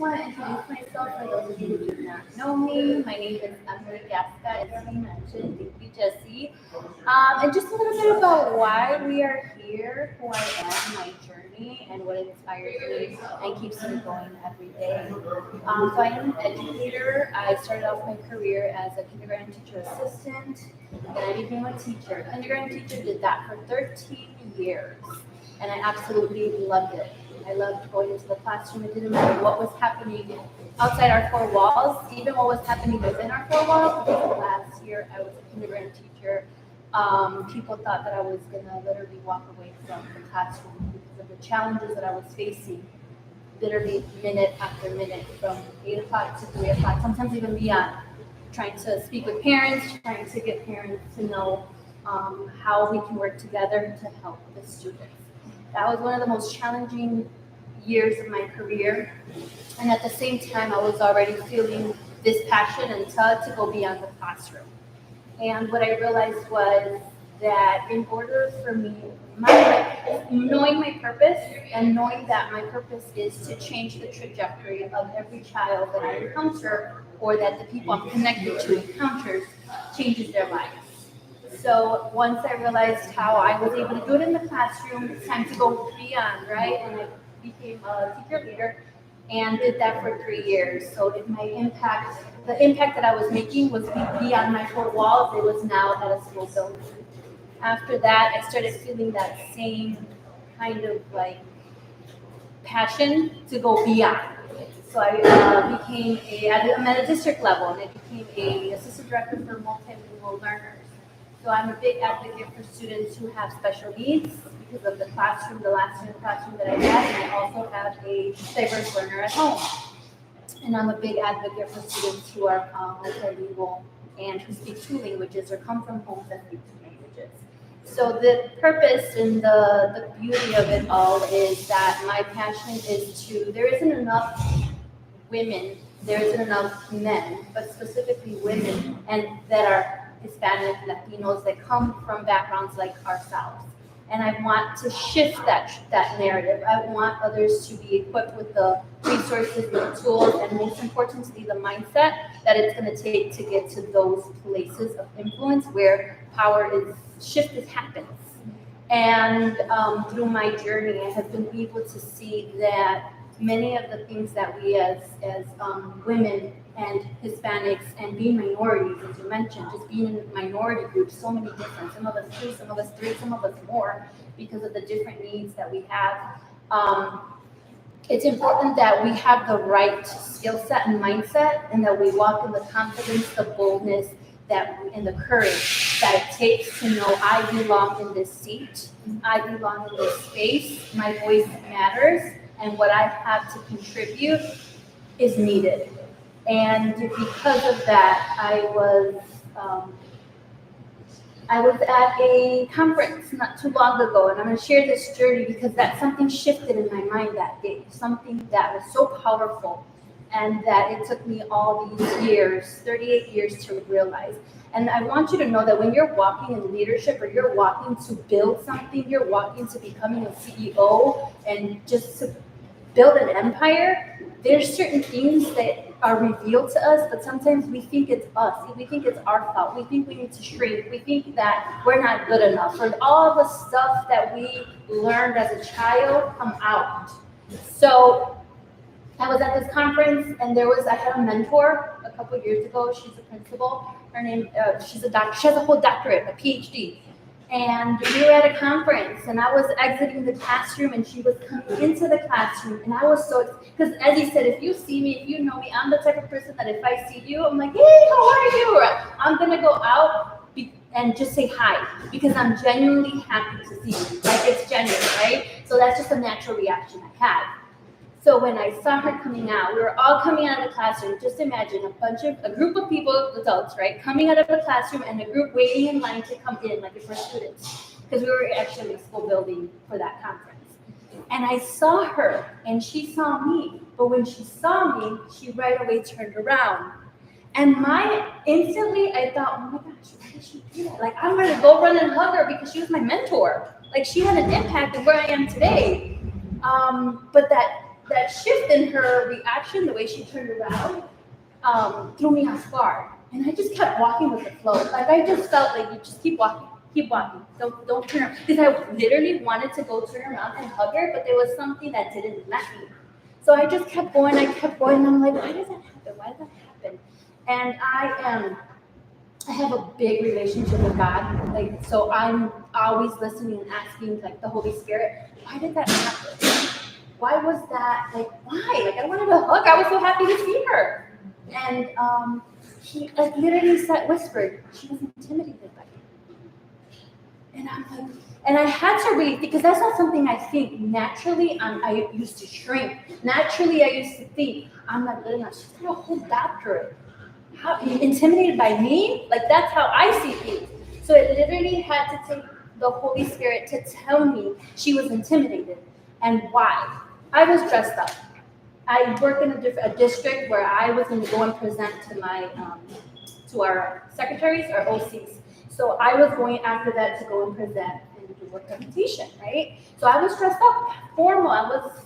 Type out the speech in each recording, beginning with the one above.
want to introduce myself for those of you who do not know me. My name is Emily Gasca, as he mentioned. Thank you, Jesse. And just a little bit about why we are here, who I am, my journey, and what inspires me and keeps me going every day. So I am an educator. I started off my career as a kindergarten teacher assistant, then I became a teacher. Kindergarten teacher, did that for 13 years, and I absolutely loved it. I loved going into the classroom. It didn't matter what was happening outside our four walls, even what was happening within our four walls. Because last year I was a kindergarten teacher. People thought that I was gonna literally walk away from the classroom because of the challenges that I was facing, literally minute after minute, from 8 o'clock to 3 o'clock, sometimes even beyond. Trying to speak with parents, trying to get parents to know how we can work together to help the students. That was one of the most challenging years of my career. And at the same time, I was already feeling this passion and tug to go beyond the classroom. And what I realized was that in order for me, knowing my purpose and knowing that my purpose is to change the trajectory of every child that I encounter or that the people I'm connected to encounters changes their lives. So once I realized how I was able to do it in the classroom, it's time to go beyond, right? And I became a teacher leader and did that for 3 years. So if the impact that I was making was beyond my four walls, it was now at a school building. After that, I started feeling that same kind of like passion to go beyond. So I I'm at a district level, and I became a assistant director for multilingual learners. So I'm a big advocate for students who have special needs because of the last year classroom that I had, and I also have a diverse learner at home. And I'm a big advocate for students who are multilingual and who speak two languages or come from homes that speak two languages. So the purpose and the beauty of it all is that my passion is there isn't enough women, there isn't enough men, but specifically women, and that are Hispanic, Latinos, that come from backgrounds like ourselves. And I want to shift that narrative. I want others to be equipped with the resources, the tools, and most importantly, the mindset that it's going to take to get to those places of influence where shift happens. And through my journey, I have been able to see that many of the things that we as women and Hispanics and being minorities, as you mentioned, just being in minority groups, so many different, some of us two, some of us three, some of us more, because of the different needs that we have. It's important that we have the right skill set and mindset, and that we walk in the confidence, the boldness, and the courage that it takes to know I belong in this seat, I belong in this space, my voice matters, and what I have to contribute is needed. And because of that, I was at a conference not too long ago, and I'm going to share this journey because something shifted in my mind that day, something that was so powerful, and that it took me all these years, 38 years, to realize. And I want you to know that when you're walking in leadership, or you're walking to build something, you're walking to becoming a CEO and just to build an empire, there's certain things that are revealed to us, but sometimes we think it's us. We think it's our fault. We think we need to shrink. We think that we're not good enough. Or all the stuff that we learned as a child come out. So I was at this conference, and I had a mentor a couple years ago. She's a principal. Her name, she's a doctor. She has a whole doctorate, a PhD. And we were at a conference, and I was exiting the classroom, and she was coming into the classroom, and I was so, because as he said, if you see me, if you know me, I'm the type of person that if I see you, I'm like, hey, how are you? Or I'm gonna go out and just say hi, because I'm genuinely happy to see you. Like, it's genuine, right? So that's just a natural reaction I have. So when I saw her coming out, we were all coming out of the classroom. Just imagine a group of people, adults, right, coming out of the classroom, and a group waiting in line to come in, like if we're students, because we were actually in a school building for that conference. And I saw her, and she saw me. But when she saw me, she right away turned around. And instantly, I thought, oh my gosh, why did she do that? Like, I'm going to go run and hug her because she was my mentor. Like, she had an impact on where I am today. But that that shift in her reaction, the way she turned around, threw me off guard. And I just kept walking with the flow. Like I just felt like you just keep walking. Keep walking. Don't turn around. Because I literally wanted to go turn around and hug her, but there was something that didn't let me. So I just kept going. I kept going. And I'm like, why does that happen? Why does that happen? And I have a big relationship with God. Like, so I'm always listening and asking, like, the Holy Spirit, why did that happen? Why was that? Like, why? Like, I wanted a hug. I was so happy to see her. And he, like, literally whispered, she was intimidated by me. And I'm like, and I had to really, because that's not something I think. Naturally, I used to shrink. Naturally, I used to think, I'm not good enough. She's got a whole doctorate. How intimidated by me? Like that's how I see things. So it literally had to take the Holy Spirit to tell me she was intimidated and why. I was dressed up. I worked in a district where I was going to go and present to my to our secretaries, our OCs. So I was going after that to go and present and do a presentation, right? So I was dressed up, formal. I was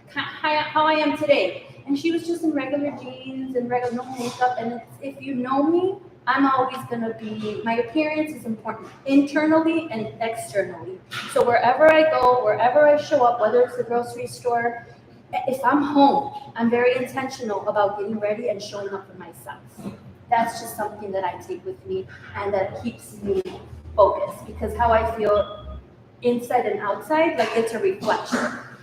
how I am today. And she was just in regular jeans and regular no makeup. And if you know me, I'm always gonna be. My appearance is important, internally and externally. So wherever I go, wherever I show up, whether it's the grocery store, if I'm home, I'm very intentional about getting ready and showing up for myself. That's just something that I take with me and that keeps me focused because how I feel inside and outside, like it's a reflection.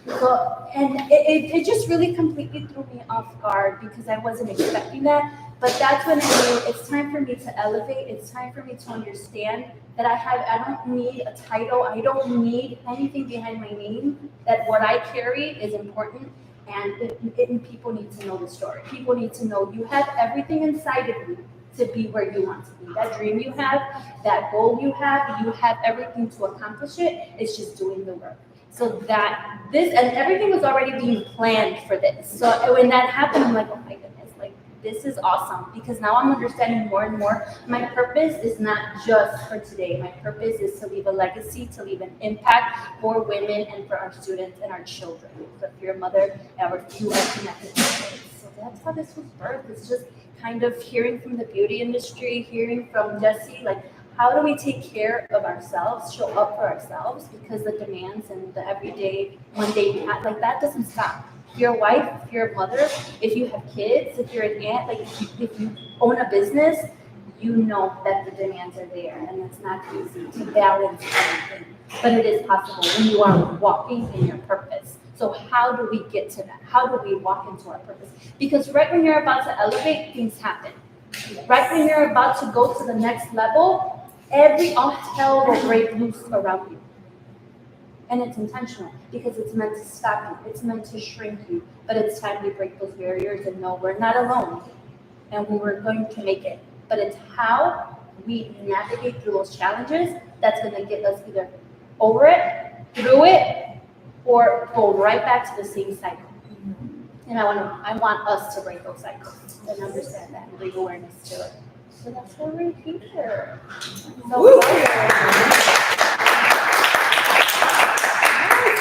So, and it just really completely threw me off guard because I wasn't expecting that. But that's when I knew it's time for me to elevate. It's time for me to understand that I don't need a title. I don't need anything behind my name. That what I carry is important. And people need to know the story. People need to know you have everything inside of you to be where you want to be. That dream you have, that goal you have everything to accomplish it. It's just doing the work. So that this and everything was already being planned for this. So when that happened, I'm like, oh my goodness, like this is awesome because now I'm understanding more and more. My purpose is not just for today. My purpose is to leave a legacy, to leave an impact for women and for our students and our children. So if you're a mother, or you are connected to kids. So that's how this was birthed. It's just kind of hearing from the beauty industry, hearing from Jesse, like how do we take care of ourselves, show up for ourselves because the demands and the everyday mundane like that doesn't stop. If you're a wife, if you're a mother, if you have kids, if you're an aunt, like if you own a business, you know that the demands are there and it's not easy to balance everything. But it is possible when you are walking in your purpose. So how do we get to that? How do we walk into our purpose? Because right when you're about to elevate, things happen. Right when you're about to go to the next level, all hell will break loose around you. And it's intentional because it's meant to stop you. It's meant to shrink you. But it's time to break those barriers and know we're not alone. And we're going to make it. But it's how we navigate through those challenges that's going to get us either over it, through it, or go right back to the same cycle. And I want us to break those cycles and understand that and bring awareness to it. So that's why we're here.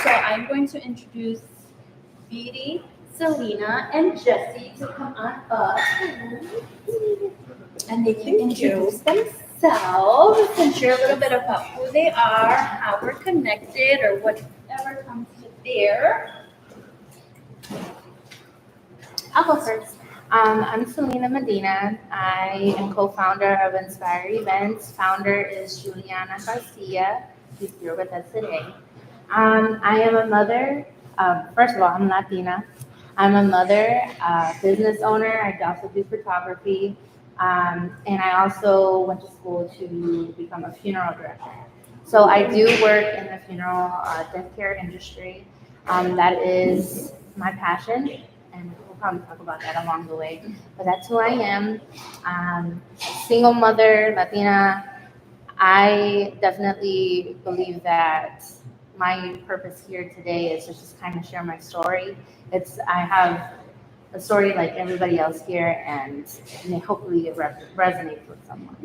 So I'm going to introduce Vidi, Selena, and Jesse to come on up. And they can introduce themselves and share a little bit about who they are, how we're connected, or whatever comes to bear. I'll go first. I'm Selena Medina. I am co-founder of Inspire Events. Founder is Juliana Garcia, who's here with us today. I am a mother. First of all, I'm Latina. I'm a mother, business owner. I also do photography. And I also went to school to become a funeral director. So I do work in the funeral death care industry. That is my passion. And we'll probably talk about that along the way. But that's who I am. Single mother, Latina. I definitely believe that my purpose here today is to just kind of share my story. I have a story like everybody else here, and hopefully it resonates with someone.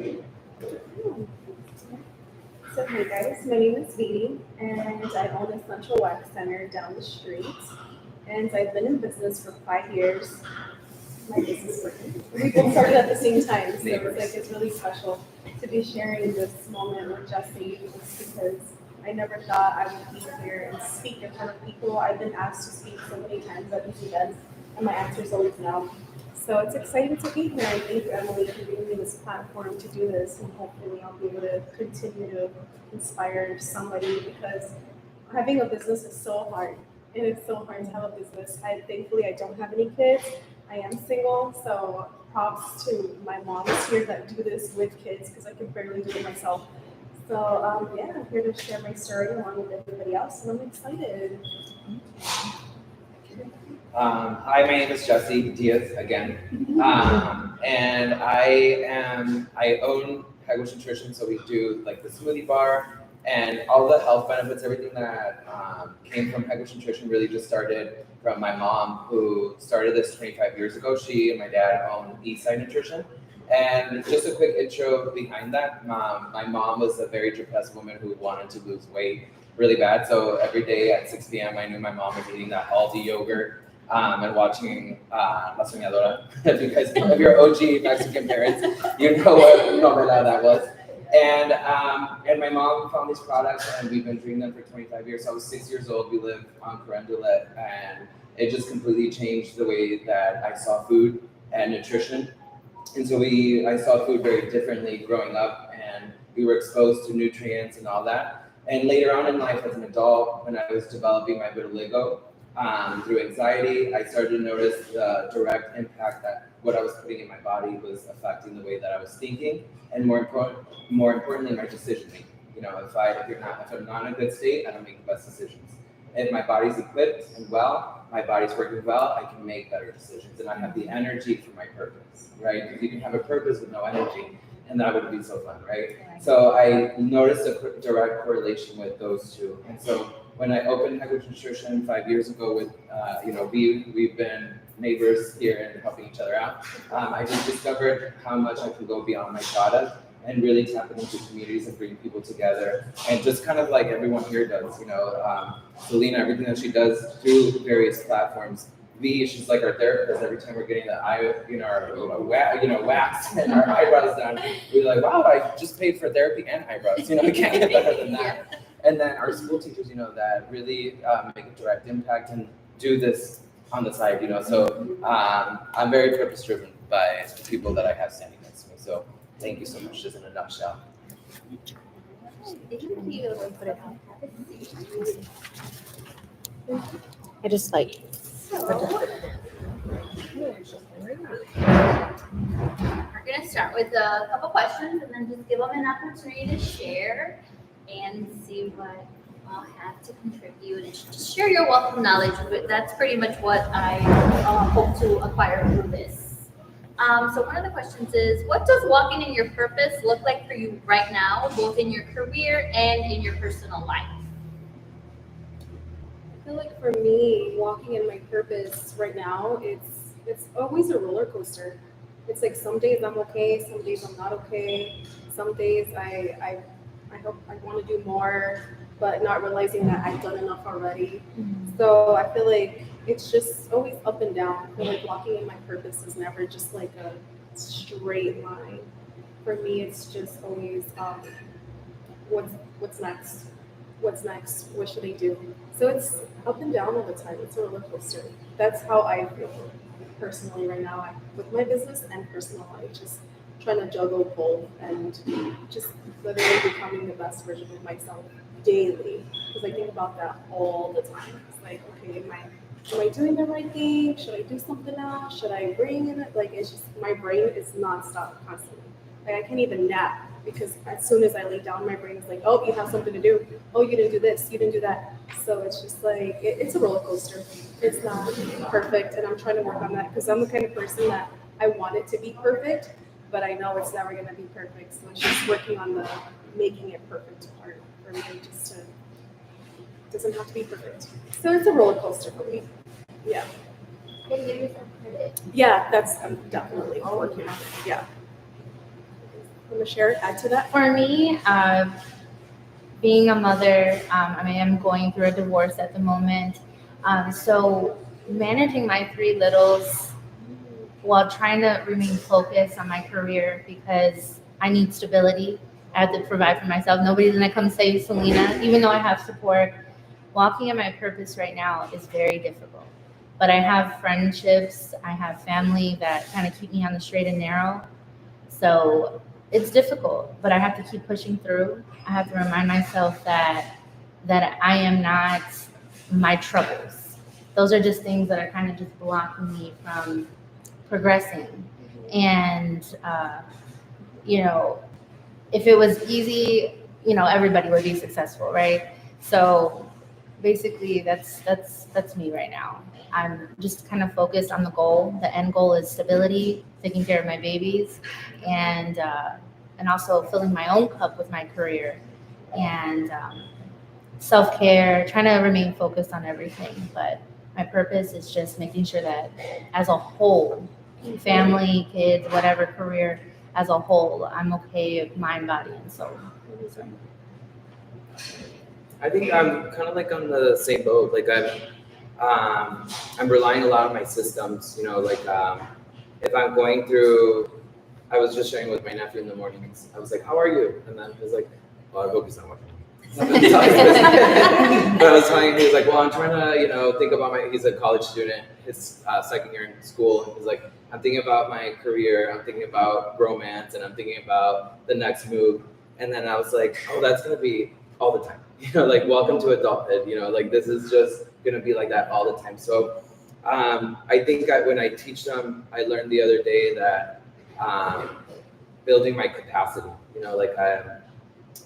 So hey guys, my name is Vidi, and I own a Central Wax Center down the street. and I've been in business for 5 years. My business partner. We both started at the same time, so it's really special to be sharing this moment with Jesse, just because I never thought I would be here and speak in front of people. I've been asked to speak so many times at these events, and my answer is always no. So it's exciting to be here. I thank Emily for giving me this platform to do this, and hopefully I'll be able to continue to inspire somebody, because having a business is so hard, and it's so hard to have a business. Thankfully I don't have any kids. I am single, so props to my moms here that do this with kids, because I can barely do it myself. So yeah, I'm here to share my story along with everybody else, and I'm excited. Hi, my name is Jesse Diaz again, and I own Hegush Nutrition, so we do like the smoothie bar and all the health benefits, everything that came from Hegush Nutrition really just started from my mom, who started this 25 years ago. She and my dad own Eastside Nutrition. And just a quick intro behind that, my mom was a very depressed woman who wanted to lose weight really bad. So every day at 6 p.m., I knew my mom was eating that Aldi yogurt and watching La Soñadora. If you're OG Mexican parents, you know what novela that was. And my mom found these products, and we've been drinking them for 25 years. So I was 6 years old. We lived on Carondelet, and it just completely changed the way that I saw food and nutrition. And so I saw food very differently growing up, and we were exposed to nutrients and all that. And later on in life, as an adult, when I was developing my vitiligo through anxiety, I started to notice the direct impact that what I was putting in my body was affecting the way that I was thinking, and more importantly, my decision making. You know, if I'm not in a good state, I don't make the best decisions. If my body's equipped and well, my body's working well, I can make better decisions, and I have the energy for my purpose, right? Because you can have a purpose with no energy, and that would be so fun, right? So I noticed a direct correlation with those two. And so when I opened Hegush Nutrition 5 years ago with, we've been neighbors here and helping each other out, I just discovered how much I could go beyond my product and really tap into communities and bring people together. And just kind of like everyone here does, Selena, everything that she does through various platforms. V, she's like our therapist. Every time we're getting wax and our eyebrows done, we're like, wow, I just paid for therapy and eyebrows. I can't get better than that. Yeah. And then our school teachers, that really make a direct impact and do this on the side, So I'm very purpose-driven by the people that I have standing next to me. So thank you so much, just in a nutshell. I just like. We're going to start with a couple questions and then just give them an opportunity to share and see what I'll have to contribute and just share your wealth of knowledge. That's pretty much what I hope to acquire through this. So one of the questions is, what does walking in your purpose look like for you right now, both in your career and in your personal life? I feel like for me, walking in my purpose right now, it's always a roller coaster. It's like some days I'm okay, some days I'm not okay. Some days I hope I want to do more, but not realizing that I've done enough already. Mm-hmm. So I feel like it's just always up and down. I feel like walking in my purpose is never just like a straight line. For me, it's just always what's next? What's next? What should I do? So it's up and down all the time. It's a roller coaster. That's how I feel personally right now with my business and personal life. Just trying to juggle both and just literally becoming the best version of myself daily. Because I think about that all the time. It's like, okay, am I doing the right thing? Should I do something else? Should I bring in it? Like, it's just, my brain is nonstop constantly. Like, I can't even nap because as soon as I lay down, my brain is like, oh, you have something to do. Oh, you didn't do this. You didn't do that. So it's just like, it's a roller coaster. It's not perfect. And I'm trying to work on that because I'm the kind of person that I want it to be perfect, but I know it's never going to be perfect. So it's just working on the making it perfect part for me. Just to, it doesn't have to be perfect. So it's a roller coaster for me. Yeah. Yeah, I'm definitely working on it. Yeah. Want to share, add to that? For me, being a mother, I am going through a divorce at the moment. So managing my three littles while trying to remain focused on my career because I need stability. I have to provide for myself. Nobody's gonna come save Selena, even though I have support. Walking in my purpose right now is very difficult. But I have friendships, I have family that kind of keep me on the straight and narrow. So it's difficult, but I have to keep pushing through. I have to remind myself that I am not my troubles. Those are just things that are kind of just blocking me from progressing. And if it was easy, everybody would be successful, right? So basically, that's me right now. I'm just kind of focused on the goal. The end goal is stability, taking care of my babies, and also filling my own cup with my career and self-care, trying to remain focused on everything. But my purpose is just making sure that as a whole, family, kids, whatever career, as a whole, I'm okay with mind, body, and soul. So. I think I'm kind of like on the same boat. Like I'm relying a lot on my systems. If I'm going through, I was just sharing with my nephew in the mornings. I was like, "How are you?" And then he was like, "Well, I hope he's not watching." But I was telling him, he was like, "Well, I'm trying to, think about he's a college student, his second year in school. And he's like, I'm thinking about my career, I'm thinking about romance, and I'm thinking about the next move." And then I was like, "Oh, that's going to be all the time. Welcome to adulthood. This is just going to be like that all the time." So I think when I teach them, I learned the other day that building my capacity,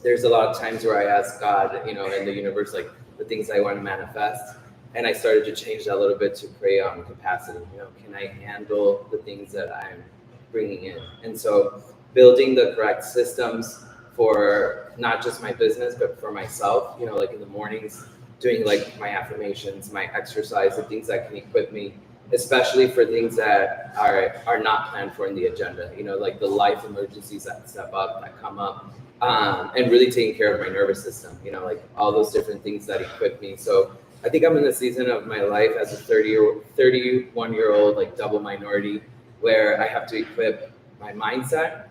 there's a lot of times where I ask God, in the universe, like the things I want to manifest. And I started to change that a little bit to pray on capacity. Can I handle the things that I'm bringing in? And so building the correct systems for not just my business, but for myself, like in the mornings, doing like my affirmations, my exercise, the things that can equip me, especially for things that are not planned for in the agenda, like the life emergencies that step up, that come up. And really taking care of my nervous system, like all those different things that equip me. So I think I'm in the season of my life as a 31-year-old, like double minority, where I have to equip my mindset,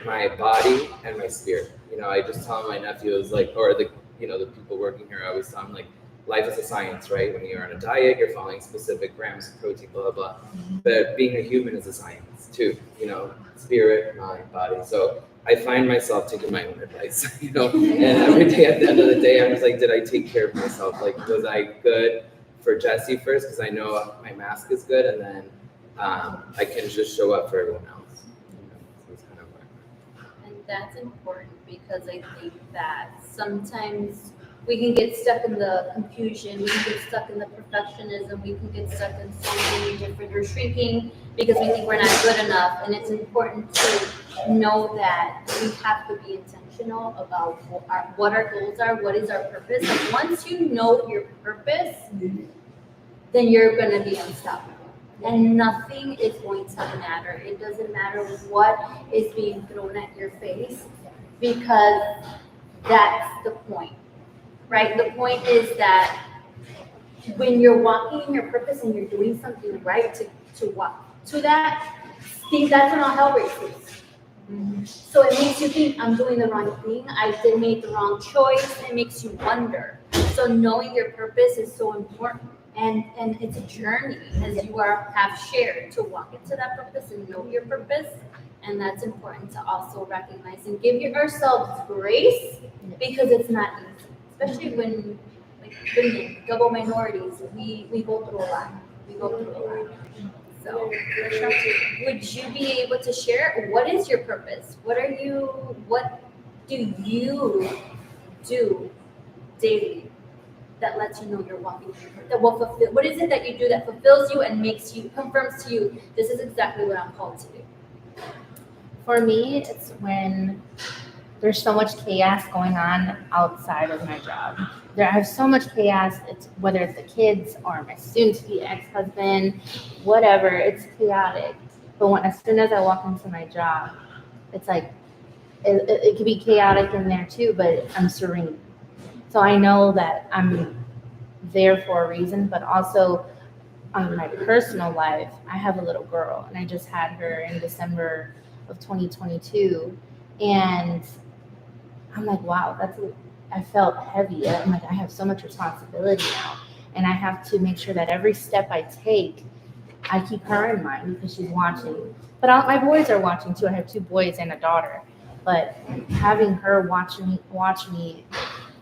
my body, and my spirit. I just tell my nephew, or the people working here, I always tell them, like, life is a science, right? When you're on a diet, you're following specific grams of protein, blah, blah, blah. But being a human is a science too, spirit, mind, body. So I find myself taking my own advice, and every day at the end of the day, I'm just like, did I take care of myself? Like, was I good for Jesse first? Because I know my mask is good, and then I can just show up for everyone else. So it's kind of like... And that's important because I think that sometimes we can get stuck in the confusion, we can get stuck in the perfectionism, we can get stuck in so many different, we're shrinking because we think we're not good enough. And it's important to know that we have to be intentional about what our goals are, what is our purpose. And once you know your purpose, then you're going to be unstoppable. And nothing is going to matter. It doesn't matter what is being thrown at your face, because that's the point. Right? The point is that when you're walking in your purpose and you're doing something right to walk to that, think that's when all hell breaks loose. Mm-hmm. So it makes you think, I'm doing the wrong thing, I made the wrong choice. It makes you wonder. So knowing your purpose is so important, and it's a journey, as you have shared, to walk into that purpose and know your purpose. And that's important to also recognize and give ourselves grace, because it's not easy. Especially when, like, women, double minorities, we go through a lot. So, would you be able to share, what is your purpose? What do you do daily that lets you know you're walking in your purpose? That will fulfill, what is it that you do that fulfills you and confirms to you, this is exactly what I'm called to do? For me, it's when there's so much chaos going on outside of my job. I have so much chaos, whether it's the kids or my soon-to-be ex-husband, whatever, it's chaotic. But as soon as I walk into my job, it's like, it could be chaotic in there too, but I'm serene. So I know that I'm there for a reason, but also on my personal life, I have a little girl, and I just had her in December of 2022, and I'm like, wow, I felt heavy. I'm like, I have so much responsibility now, and I have to make sure that every step I take, I keep her in mind because she's watching. But my boys are watching too. I have 2 boys and a daughter. But having her watch me,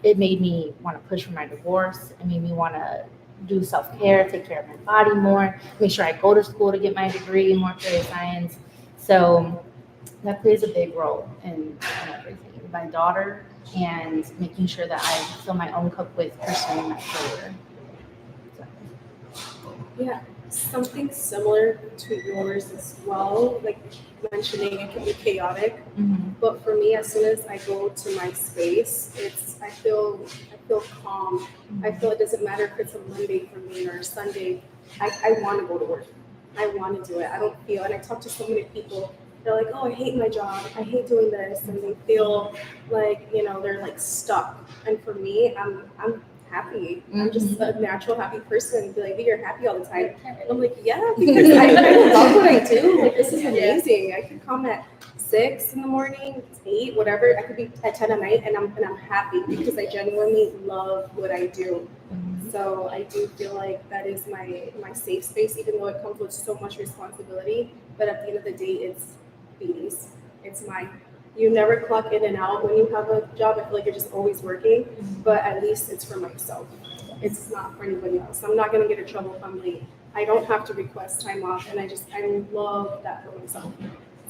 it made me want to push for my divorce. It made me want to do self-care, take care of my body more, make sure I go to school to get my degree in molecular science. So that plays a big role in everything. My daughter and making sure that I fill my own cup with pursuing my career. So. Yeah, something similar to yours as well, like mentioning it can be chaotic. But for me, as soon as I go to my space, I feel calm. I feel it doesn't matter if it's a Monday for me or a Sunday. I want to go to work. I want to do it. I don't feel, and I talk to so many people. They're like, oh, I hate my job. I hate doing this, and they feel like they're like stuck. And for me, I'm happy. I'm just a natural happy person. Be like, you're happy all the time. And I'm like, yeah, because I love what I do. Like, this is amazing. I could come at 6 in the morning, 8, whatever. I could be at 10 at night, and I'm happy because I genuinely love what I do. So I do feel like that is my safe space, even though it comes with so much responsibility. But at the end of the day, it's Beatty's. It's mine. You never clock in and out when you have a job. I feel like you're just always working, but at least it's for myself. It's not for anybody else. I'm not gonna get in trouble if I'm late. I don't have to request time off, and I love that for myself.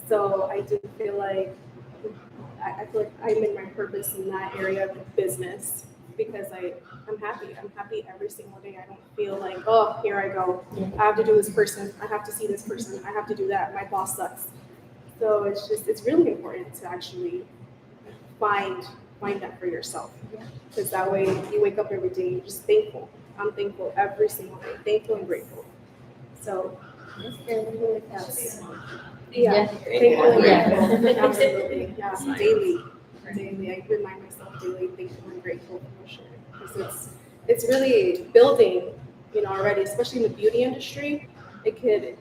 So I do feel like I feel like I'm in my purpose in that area of business because I'm happy. I'm happy every single day. I don't feel like, oh, here I go. I have to do this person. I have to see this person. I have to do that. My boss sucks. So it's really important to actually find that for yourself. Because that way you wake up every day, you're just thankful. I'm thankful every single day, thankful and grateful. So that's, thankful and grateful. Absolutely. Yeah, daily. I remind myself daily, thankful and grateful for sure. Because it's really building, already, especially in the beauty industry. It could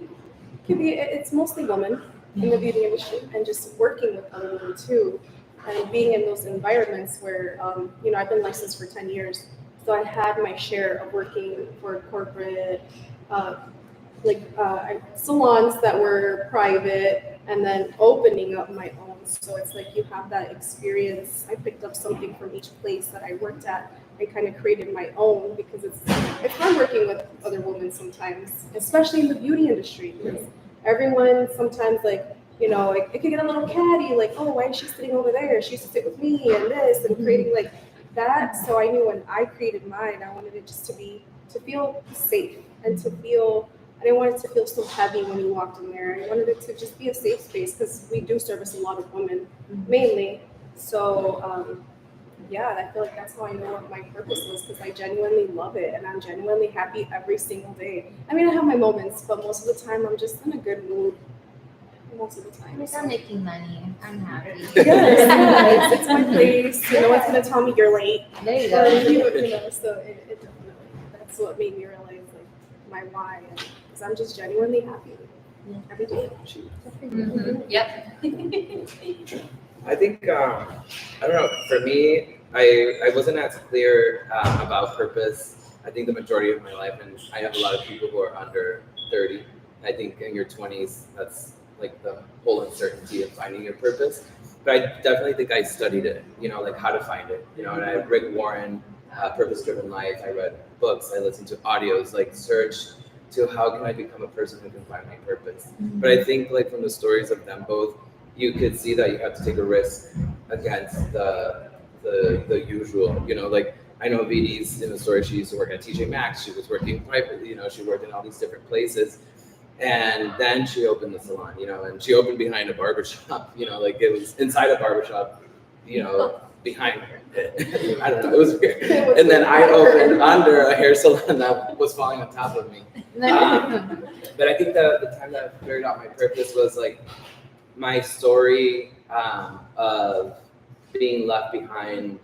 be, it's mostly women in the beauty industry, and just working with other women too, and being in those environments where I've been licensed for 10 years, so I had my share of working for corporate salons that were private, and then opening up my own. So it's like you have that experience. I picked up something from each place that I worked at. I kind of created my own because it's hard working with other women sometimes, especially in the beauty industry, because everyone sometimes it could get a little catty, like, oh, why is she sitting over there? She used to sit with me and this, and creating like that. So I knew when I created mine, I wanted it just to feel safe and I didn't want it to feel so heavy when you walked in there. I wanted it to just be a safe space because we do service a lot of women mainly. So I feel like that's how I know what my purpose was, because I genuinely love it and I'm genuinely happy every single day. I mean, I have my moments, but most of the time I'm just in a good mood. Most of the time. I'm making money. I'm happy. Yes, it's my place. No one's gonna tell me you're late. There you go. So it definitely, that's what made me realize my why, because I'm just genuinely happy every day. Yep. I think, I don't know, for me, I wasn't as clear about purpose. I think the majority of my life, and I have a lot of people who are under 30. I think in your 20s, that's like the whole uncertainty of finding your purpose. But I definitely think I studied it, like how to find it. And I read Rick Warren, Purpose Driven Life. I read books, I listened to audios, searched to how can I become a person who can find my purpose. But I think from the stories of them both, you could see that you have to take a risk against the usual. I know Vidi's in the story, she used to work at TJ Maxx, she was working privately, she worked in all these different places. And then she opened the salon, and she opened behind a barbershop, it was inside a barbershop, behind her. I don't know, it was weird. And then I opened under a hair salon that was falling on top of me. But I think the time that I figured out my purpose was my story of being left behind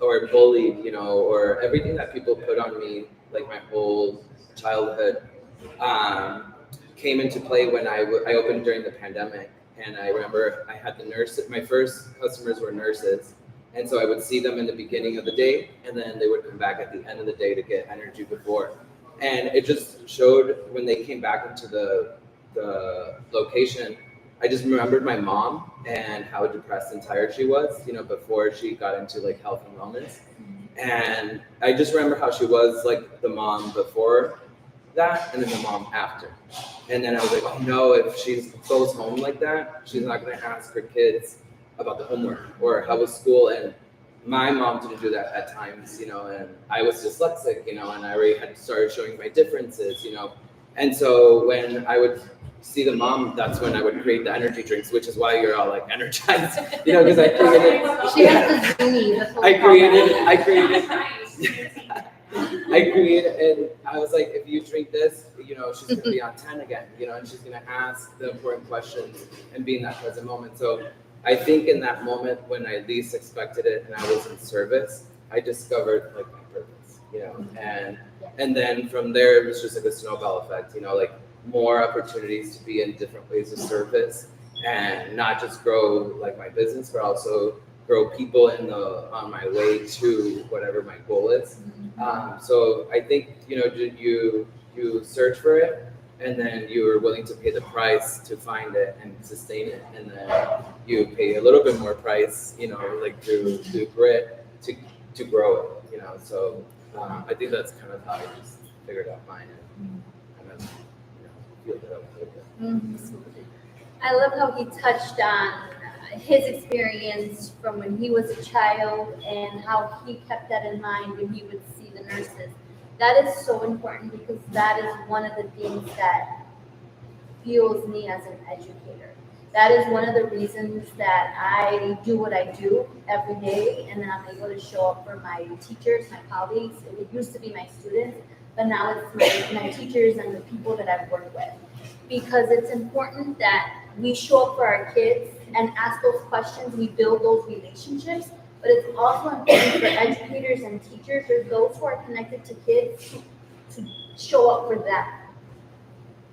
or bullied, or everything that people put on me, my whole childhood. came into play when I opened during the pandemic. And I remember I had the nurse, my first customers were nurses. And so I would see them in the beginning of the day, and then they would come back at the end of the day to get energy before. And it just showed when they came back into the location, I just remembered my mom and how depressed and tired she was, before she got into like health and wellness. And I just remember how she was like the mom before that and then the mom after. And then I was like, oh no, if she goes home like that, she's not gonna ask her kids about the homework or how was school. And my mom didn't do that at times, and I was dyslexic, and I already had started showing my differences, And so when I would see the mom, that's when I would create the energy drinks, which is why you're all like energized, because I created. She has the zoomies. That's what I we call created, that. and I was like, if you drink this, she's gonna be on 10 again, and she's gonna ask the important questions and be in that present moment. So I think in that moment when I least expected it and I was in service, I discovered like my purpose, and then from there it was just like a snowball effect, like more opportunities to be in different ways of service and not just grow like my business, but also grow people on my way to whatever my goal is. So I think you search for it, and then you are willing to pay the price to find it and sustain it, and then you pay a little bit more price, like through grit to grow it, So I think that's kind of how I just figured out mine and kind of feel that out with it. I love how he touched on his experience from when he was a child and how he kept that in mind when he would see the nurses. That is so important because that is one of the things that fuels me as an educator. That is one of the reasons that I do what I do every day, and then I'm able to show up for my teachers, my colleagues. It used to be my students, but now it's my teachers and the people that I've worked with. Because it's important that we show up for our kids and ask those questions, we build those relationships, but it's also important for educators and teachers or those who are connected to kids to show up for them,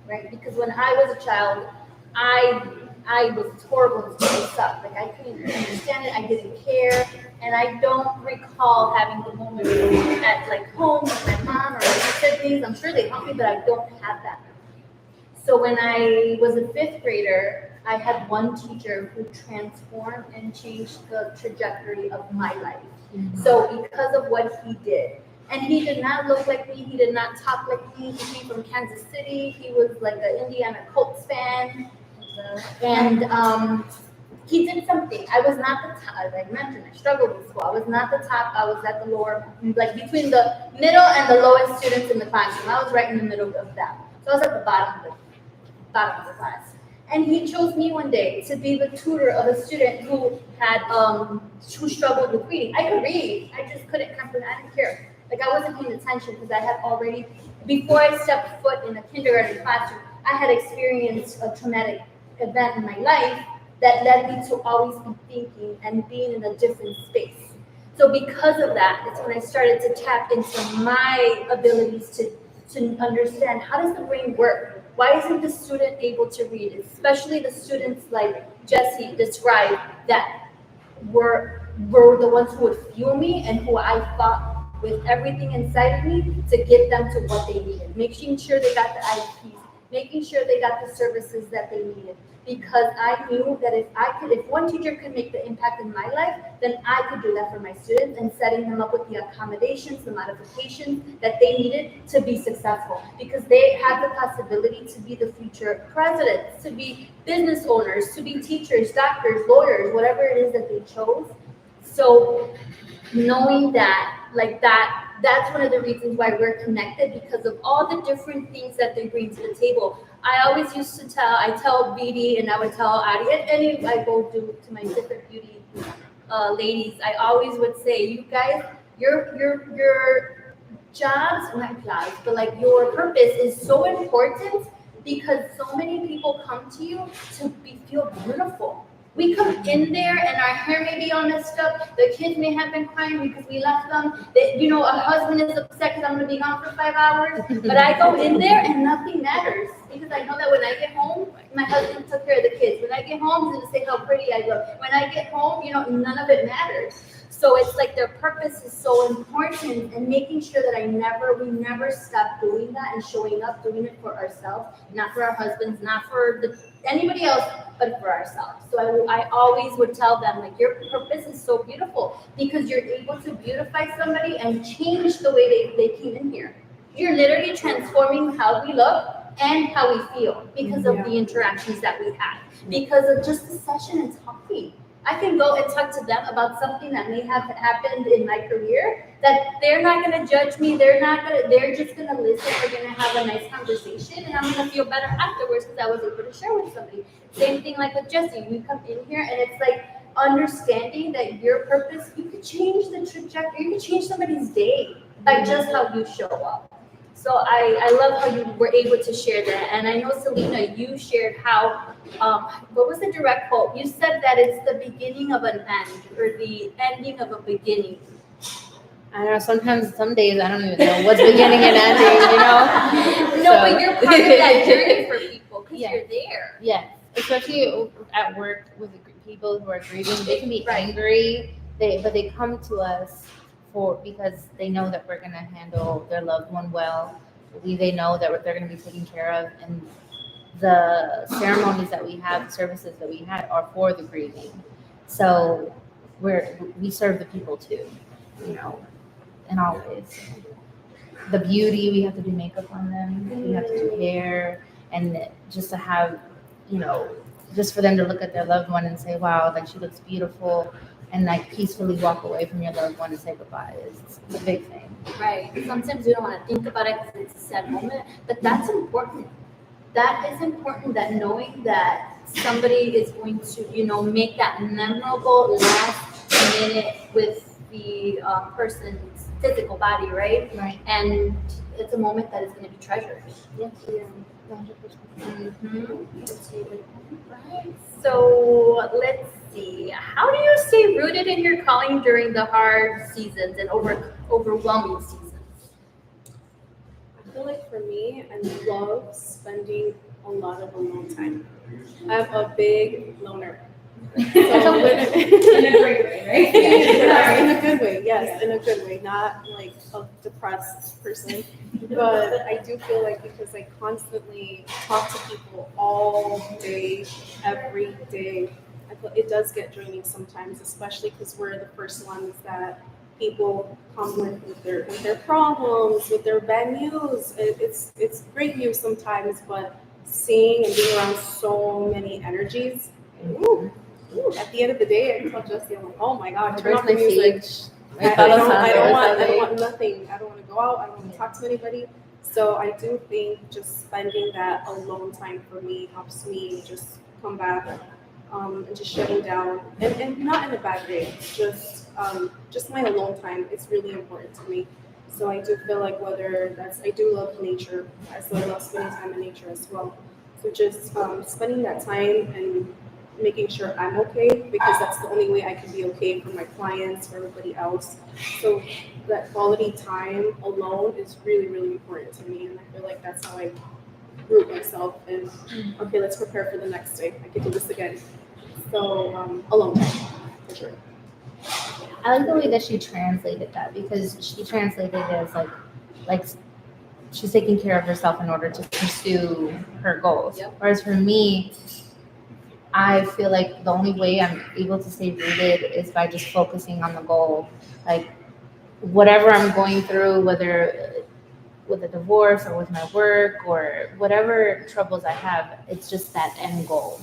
right? Because when I was a child, I was horrible in school stuff. Like I couldn't understand it, I didn't care, and I don't recall having the moment at like home with my mom or my siblings. I'm sure they helped me, but I don't have that. So when I was a 5th grader, I had one teacher who transformed and changed the trajectory of my life. So because of what he did, and he did not look like me, he did not talk like me, he came from Kansas City, he was like an Indiana Colts fan, and he did something. I was not the top, as I mentioned, I struggled in school. I was not the top, I was at the lower, like between the middle and the lowest students in the classroom. I was right in the middle of them. So I was at the bottom of the class. And he chose me one day to be the tutor of a student who had who struggled with reading. I could read, I just couldn't comprehend. I didn't care. Like I wasn't paying attention because I had already, before I stepped foot in a kindergarten classroom, I had experienced a traumatic event in my life that led me to always be thinking and being in a different space. So because of that, it's when I started to tap into my abilities to understand how does the brain work. Why isn't the student able to read, especially the students like Jesse described that were the ones who would fuel me and who I fought with everything inside of me to get them to what they needed, making sure they got the IEPs, making sure they got the services that they needed. Because I knew that if one teacher could make the impact in my life, then I could do that for my students and setting them up with the accommodations, the modifications that they needed to be successful. Because they had the possibility to be the future presidents, to be business owners, to be teachers, doctors, lawyers, whatever it is that they chose. So knowing that, that's one of the reasons why we're connected, because of all the different things that they bring to the table. I always used to tell BD, and I would tell Adi, and I go to my different beauty ladies, I always would say, you guys, your jobs, not jobs, but like your purpose is so important because so many people come to you to feel beautiful. We come in there and our hair may be all messed up. The kids may have been crying because we left them. That, you know, a husband is upset because I'm going to be gone for 5 hours. But I go in there and nothing matters because I know that when I get home, my husband took care of the kids. When I get home, he's going to say how pretty I look. When I get home, you know, none of it matters. So it's like their purpose is so important, and making sure that we never stop doing that and showing up, doing it for ourselves, not for our husbands, not for anybody else, but for ourselves. So I always would tell them, like, your purpose is so beautiful because you're able to beautify somebody and change the way they came in here. You're literally transforming how we look and how we feel because of the interactions that we had, because of just the session and talking. I can go and talk to them about something that may have happened in my career that they're not going to judge me. They're just going to listen. We're going to have a nice conversation, and I'm going to feel better afterwards because I was able to share with somebody. Same thing like with Jesse. We come in here and it's like understanding that your purpose, you could change the trajectory. You could change somebody's day by just how you show up. So I love how you were able to share that. And I know, Selena, you shared how, what was the direct quote? You said that it's the beginning of an end or the ending of a beginning. I don't know, some days I don't even know what's beginning and ending, you know? No, but you're part of that journey for people because you're there. Yes, especially at work with the people who are grieving. They can be angry, but they come to us because they know that we're going to handle their loved one well. They know that they're going to be taken care of, and the ceremonies that we have, the services that we had are for the grieving. So we serve the people too, you know, in all ways. The beauty, we have to do makeup on them, we have to do hair, and just to have, you know, just for them to look at their loved one and say, wow, like she looks beautiful, and like peacefully walk away from your loved one and say goodbye. It's a big thing. Right. Sometimes we don't want to think about it because it's a sad moment, but that's important. That is important, that knowing that somebody is going to, you know, make that memorable last minute with the person's physical body, right? Right. And it's a moment that is going to be treasured. Yes. 100%. Right. So let's see. How do you stay rooted in your calling during the hard seasons and overwhelming seasons? I feel like for me, I love spending a lot of alone time. I'm a big loner. So in a great way, right? Yeah, in a good way, yes, in a good way, not like a depressed person. But I do feel like because I constantly talk to people all day, every day, I feel it does get draining sometimes, especially because we're the first ones that people come with their problems, with their bad news. It's great news sometimes, but seeing and being around so many energies, at the end of the day, I tell Jesse, I'm like, oh my God, turn off the music. I don't want nothing. I don't want to go out. I don't want to talk to anybody. So I do think just spending that alone time for me helps me just come back and just shutting down, and not in a bad way. Just my alone time. It's really important to me. So I do feel like I do love nature. So I love spending time in nature as well. So just spending that time and making sure I'm okay, because that's the only way I can be okay for my clients, for everybody else. So that quality time alone is really, really important to me. And I feel like that's how I root myself and okay, let's prepare for the next day. I can do this again. So alone time, for sure. I like the way that she translated that, because she translated it as like she's taking care of herself in order to pursue her goals. Yep. Whereas for me, I feel like the only way I'm able to stay rooted is by just focusing on the goal. Like whatever I'm going through, whether with a divorce or with my work or whatever troubles I have, it's just that end goal,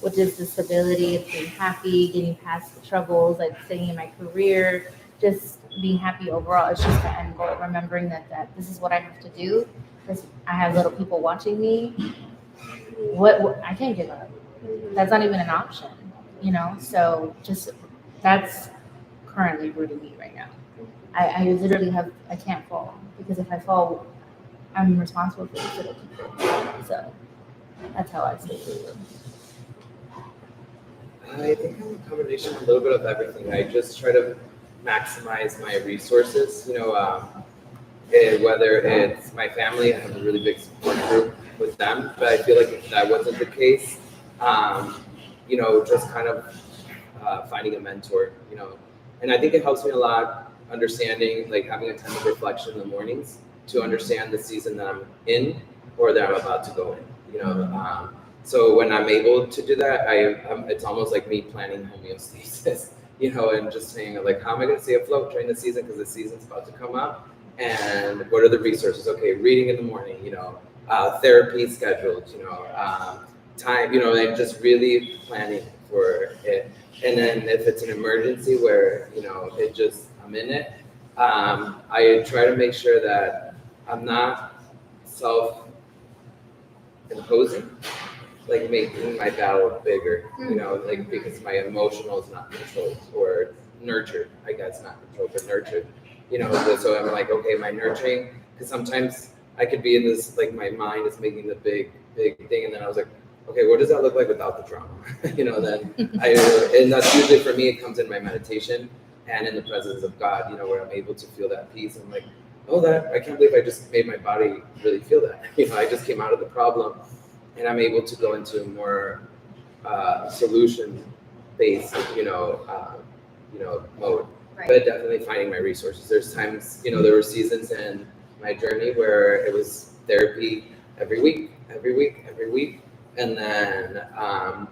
which is the stability, it's being happy, getting past the troubles, like staying in my career, just being happy overall. It's just the end goal, remembering that this is what I have to do, because I have little people watching me. What I can't give up. That's not even an option, you know? So just, that's currently rooting me right now. I literally I can't fall, because if I fall, I'm responsible for these little people. So that's how I stay rooted. I think I'm a combination, a little bit of everything. I just try to maximize my resources. Whether it's my family, I have a really big support group with them. But I feel like if that wasn't the case, just kind of finding a mentor. And I think it helps me a lot understanding, like having a time of reflection in the mornings to understand the season that I'm in or that I'm about to go in. So when I'm able to do that, it's almost like me planning homeostasis, and just saying like, how am I going to stay afloat during the season because the season's about to come up, and what are the resources? Okay, reading in the morning, therapy scheduled, time, and just really planning for it. And then if it's an emergency where I'm in it, I try to make sure that I'm not self-imposing, like making my battle bigger, because my emotional is not controlled or nurtured. I guess not controlled, but nurtured. So I'm like, okay, my nurturing, because sometimes I could be in this, like my mind is making the big thing, and then I was like, okay, what does that look like without the drama? And that's usually for me, it comes in my meditation and in the presence of God, where I'm able to feel that peace. I'm like, I can't believe I just made my body really feel that. I just came out of the problem, and I'm able to go into a more solution-based, mode. Right. But definitely finding my resources. There's times, there were seasons in my journey where it was therapy every week, and then I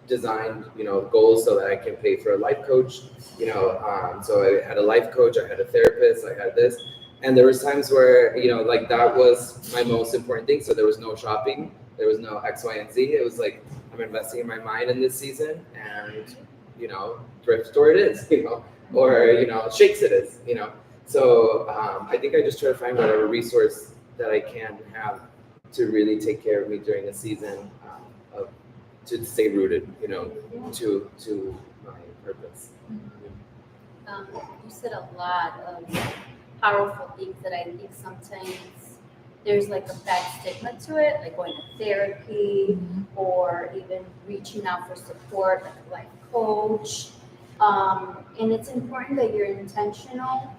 designed, goals so that I can pay for a life coach. So I had a life coach, I had a therapist, I had this. And there was times where, like that was my most important thing. So there was no shopping, there was no X, Y, and Z. It was like, I'm investing in my mind in this season, and, thrift store it is, or, shakes it is, So I think I just try to find whatever resource that I can have to really take care of me during the season, to stay rooted, to my purpose. You said a lot of powerful things that I think sometimes there's like a bad stigma to it, like going to therapy or even reaching out for support, like a life coach. And it's important that you're intentional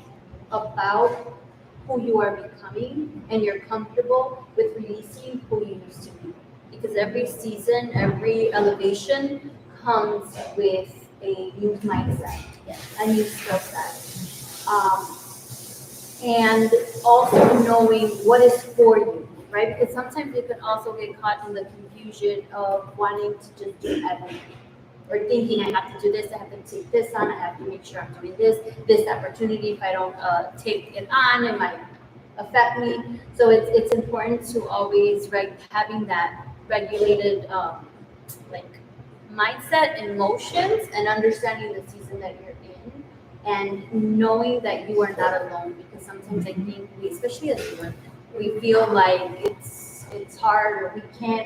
about who you are becoming and you're comfortable with releasing who you used to be. Because every season, every elevation comes with a new mindset, a new skill set. And also knowing what is for you, right? Because sometimes you can also get caught in the confusion of wanting to just do everything. Or thinking I have to do this, I have to take this on, I have to make sure I'm doing this opportunity, if I don't take it on, it might affect me. So it's important to always having that regulated mindset, emotions, and understanding the season that you're in, and knowing that you are not alone. Because sometimes I think especially as women, we feel like it's hard, or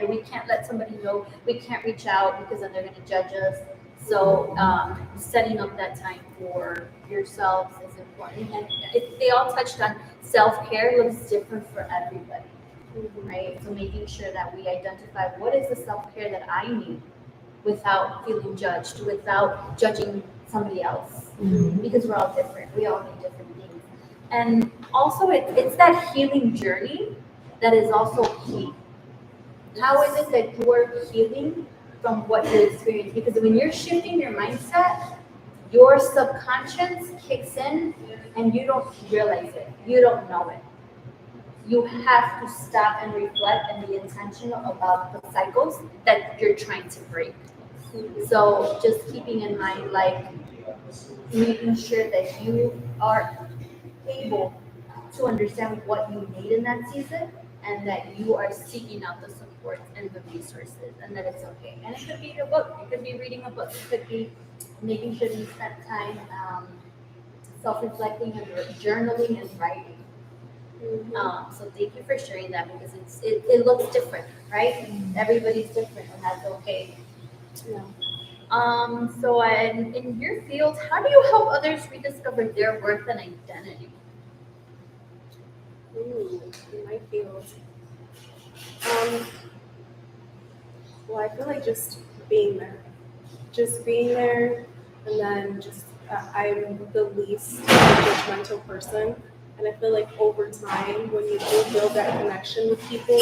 we can't let somebody know, we can't reach out because then they're going to judge us. So setting up that time for yourselves is important. And they all touched on self-care looks different for everybody, right? So making sure that we identify what is the self-care that I need without feeling judged, without judging somebody else, because we're all different. We all need different things. And also it's that healing journey that is also key. How is it that you are healing from what you experience? Because when you're shifting your mindset, your subconscious kicks in and you don't realize it. You don't know it. You have to stop and reflect and be intentional about the cycles that you're trying to break. So just keeping in mind, like making sure that you are able to understand what you need in that season, and that you are seeking out the support and the resources, and that it's okay. And it could be a book, it could be reading a book, it could be making sure you spend time self-reflecting and journaling and writing. So thank you for sharing that, because it looks different, right? Everybody's different, and that's okay. Yeah. So in your field, how do you help others rediscover their worth and identity? In my field. Well, I feel like just being there, and then just I'm the least judgmental person, and I feel like over time, when you do build that connection with people,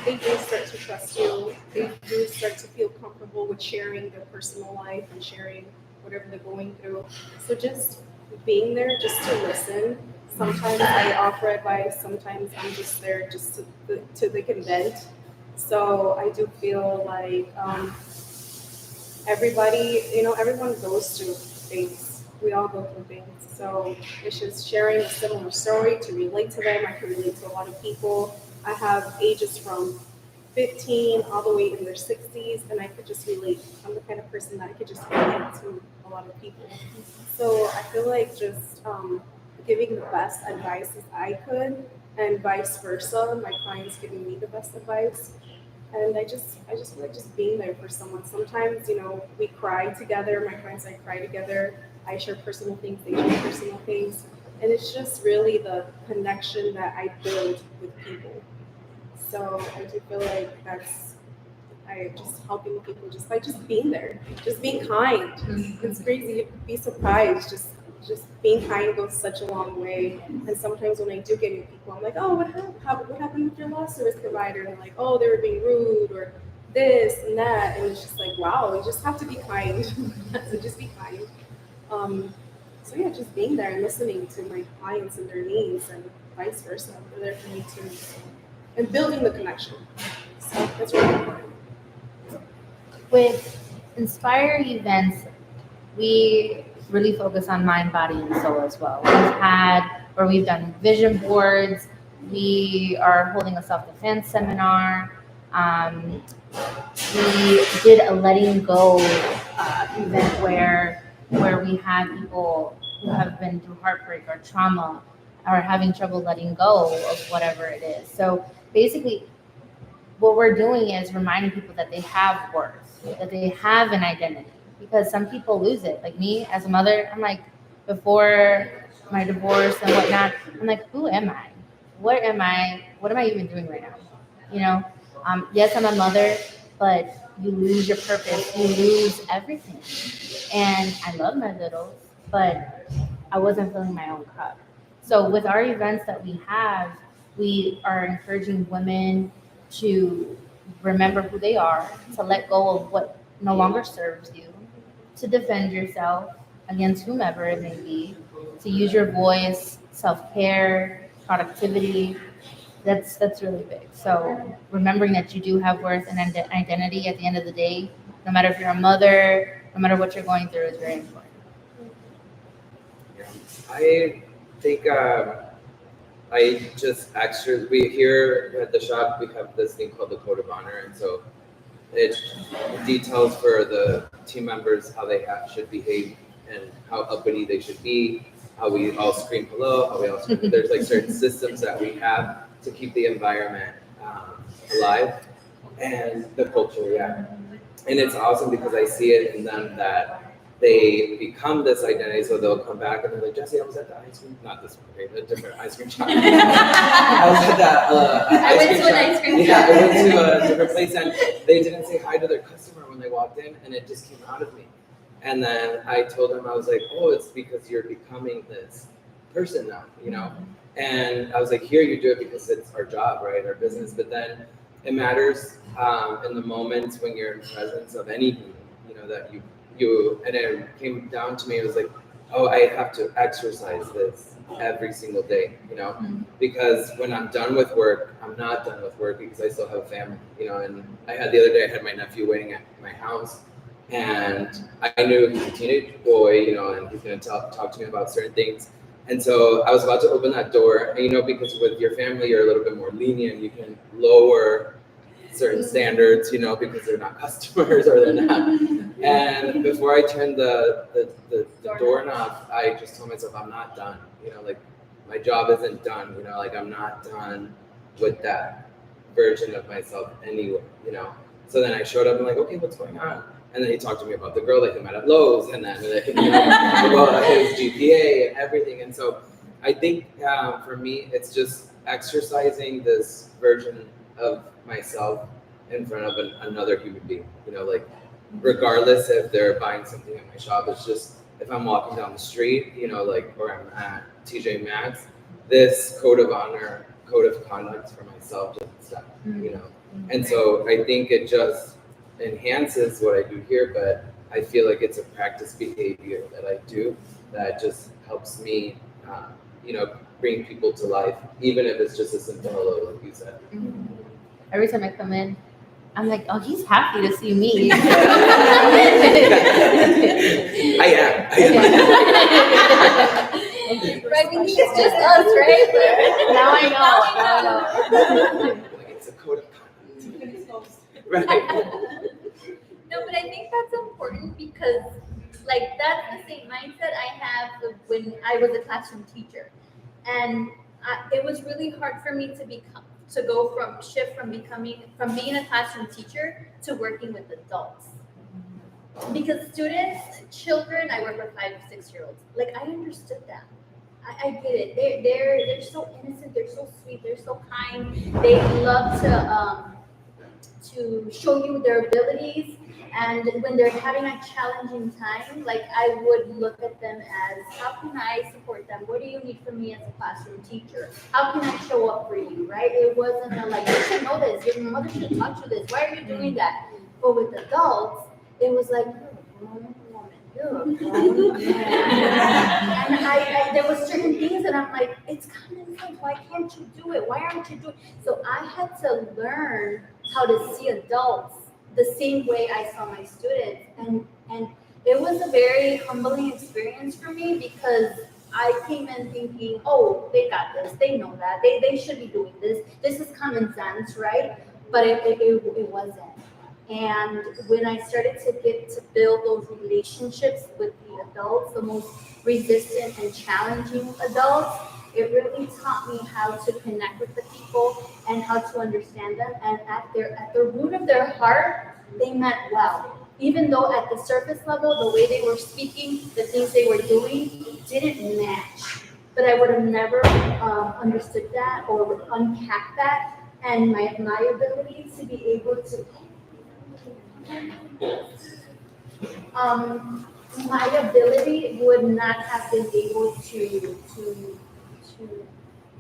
they do start to trust you. They do start to feel comfortable with sharing their personal life and sharing whatever they're going through. So just being there, just to listen. Sometimes I offer advice. Sometimes I'm just there just to they can vent. So I do feel like everybody, everyone goes through things. We all go through things. So it's just sharing a similar story to relate to them. I can relate to a lot of people. I have ages from 15 all the way in their 60s, and I could just relate. I'm the kind of person that I could just relate to a lot of people. So I feel like just giving the best advice as I could, and vice versa, my clients giving me the best advice. And I just feel like just being there for someone. Sometimes, we cry together. My clients and I cry together. I share personal things, they share personal things. And it's just really the connection that I build with people. So I do feel like I just helping people just by just being there, just being kind. It's crazy. You'd be surprised. Just being kind goes such a long way. And sometimes when I do get new people, I'm like, oh, what happened with your last service provider? And they're like, oh, they were being rude or this and that. And it's just like, wow, you just have to be kind. So just be kind. So yeah, just being there and listening to my clients and their needs and vice versa. They're there for me too. And building the connection. So that's really important. With Inspire events, we really focus on mind, body, and soul as well. We've done vision boards. We are holding a self-defense seminar. We did a letting go event where we had people who have been through heartbreak or trauma or having trouble letting go of whatever it is. So basically, what we're doing is reminding people that they have worth, that they have an identity, because some people lose it. Like me as a mother, I'm like, before my divorce and whatnot, I'm like, who am I? What am I? What am I even doing right now? Yes, I'm a mother, but you lose your purpose, you lose everything. And I love my littles, but I wasn't filling my own cup. So with our events that we have, we are encouraging women to remember who they are, to let go of what no longer serves you, to defend yourself against whomever it may be, to use your voice, self-care, productivity. That's really big. So remembering that you do have worth and identity at the end of the day, no matter if you're a mother, no matter what you're going through, is very important. Yeah. I think we here at the shop, we have this thing called the Code of Honor. And so it details for the team members how they should behave and how uppity they should be, how we all scream hello, how we all scream. There's like certain systems that we have to keep the environment alive and the culture, yeah. And it's awesome because I see it in them that they become this identity, so they'll come back and they're like, Jesse, I was at the ice cream, not this one, okay, a different ice cream shop. I was at that I went to an ice cream shop. Yeah, I went to a different place and they didn't say hi to their customer when they walked in, and it just came out of me. And then I told them, I was like, oh, it's because you're becoming this person now, And I was like, here you do it because it's our job, right, our business. But then it matters in the moments when you're in presence of anything, that you, and it came down to me, it was like, oh, I have to exercise this every single day, because when I'm done with work, I'm not done with work because I still have a family, and I had the other day, I had my nephew waiting at my house, and I knew he's a teenage boy, and he's going to talk to me about certain things. And so I was about to open that door, and, because with your family, you're a little bit more lenient. You can lower certain standards, because they're not customers or they're not. And before I turned the doorknob, I just told myself, I'm not done. My job isn't done. I'm not done with that version of myself anyway. So then I showed up and like, okay, what's going on? And then he talked to me about the girl that he met at Lowe's, and then about his GPA and everything. And so I think for me, it's just exercising this version of myself in front of another human being. Like regardless if they're buying something at my shop, it's just if I'm walking down the street, like or I'm at TJ Maxx, this code of honor, code of conduct for myself doesn't stop. And so I think it just enhances what I do here, but I feel like it's a practice behavior that I do that just helps me, bring people to life, even if it's just a simple hello, like you said. Every time I come in, I'm like, oh, he's happy to see me. I am. Right, we think it's just us, right? Now I know. Like it's a code of conduct. Right. No, but I think that's important because, like, that's the same mindset I have when I was a classroom teacher, and it was really hard for me to shift from being a classroom teacher to working with adults. Because children, I work with 5 to 6 year olds. Like, I understood that. I get it. They're so innocent. They're so sweet. They're so kind. They love to show you their abilities. And when they're having a challenging time, like, I would look at them as, how can I support them? What do you need from me as a classroom teacher? How can I show up for you, right? It wasn't like, you should know this. Your mother should have taught you this. Why are you doing that? But with adults, it was like, you're a grown man. And I there were certain things that I'm like, it's common sense. Why can't you do it? Why aren't you doing it? So I had to learn how to see adults the same way I saw my students. And it was a very humbling experience for me because I came in thinking, oh, they got this. They know that. They should be doing this. This is common sense, right? But it wasn't. And when I started to get to build those relationships with the adults, the most resistant and challenging adults, it really taught me how to connect with the people and how to understand them. And at the root of their heart, they meant well. Even though at the surface level, the way they were speaking, the things they were doing didn't match. But I would have never understood that or would unpack that. And my ability to be able to my ability would not have been able to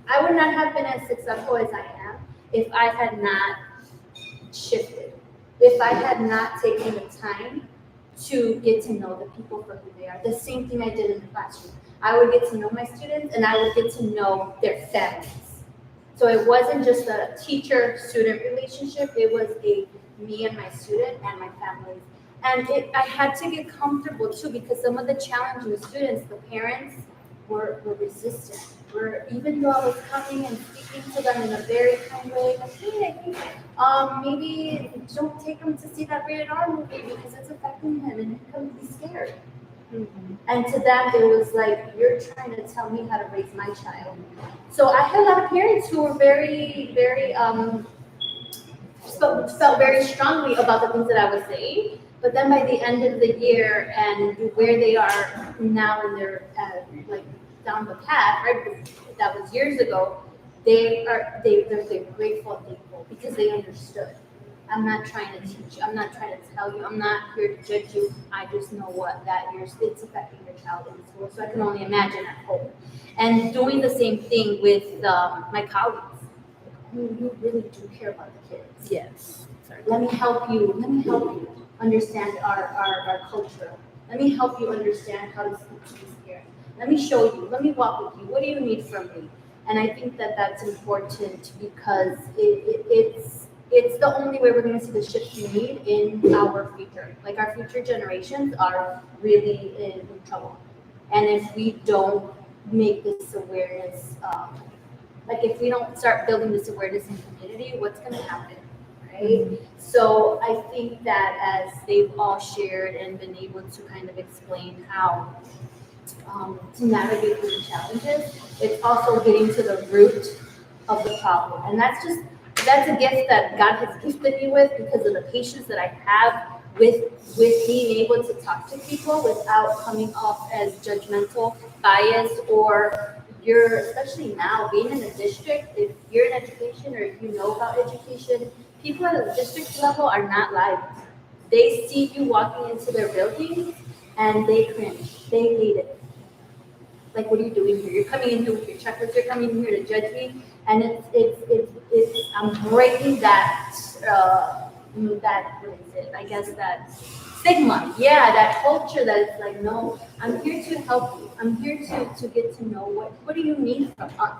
I would not have been as successful as I am if I had not shifted, if I had not taken the time to get to know the people for who they are. The same thing I did in the classroom. I would get to know my students and I would get to know their families. So it wasn't just a teacher-student relationship, it was me and my student and my families. And I had to get comfortable too, because some of the challenging students, the parents were resistant. Even though I was coming and speaking to them in a very kind way, like, hey, maybe don't take him to see that rated R movie because it's affecting him and he's going to be scared. Mm-hmm. And to them, it was like, you're trying to tell me how to raise my child. So I had a lot of parents who were very, very, felt very strongly about the things that I was saying. But then by the end of the year and where they are now in their, down the path, right? That was years ago. They're grateful and thankful because they understood. I'm not trying to teach you. I'm not trying to tell you. I'm not here to judge you. I just know it's affecting your child in school. So I can only imagine at home. And doing the same thing with my colleagues. You really do care about the kids. Yes. Let me help you understand our culture. Let me help you understand how to speak to this parent. Let me show you. Let me walk with you. What do you need from me? And I think that that's important because it's the only way we're going to see the shift we need in our future. Like, our future generations are really in trouble. And if we don't make this awareness, if we don't start building this awareness in the community, what's going to happen, right? Mm-hmm. So I think that as they've all shared and been able to kind of explain how to navigate through the challenges, it's also getting to the root of the problem. And that's a gift that God has gifted me with because of the patience that I have with being able to talk to people without coming off as judgmental, biased, or especially now, being in a district, if you're in education or if you know about education, people at the district level are not live. They see you walking into their building and they cringe. They hate it. Like, what are you doing here? You're coming in here with your checklists. You're coming in here to judge me, and it's I'm breaking that that what is it? I guess that stigma. Yeah, that culture that it's like, no, I'm here to help you. I'm here to get to know what do you need from us.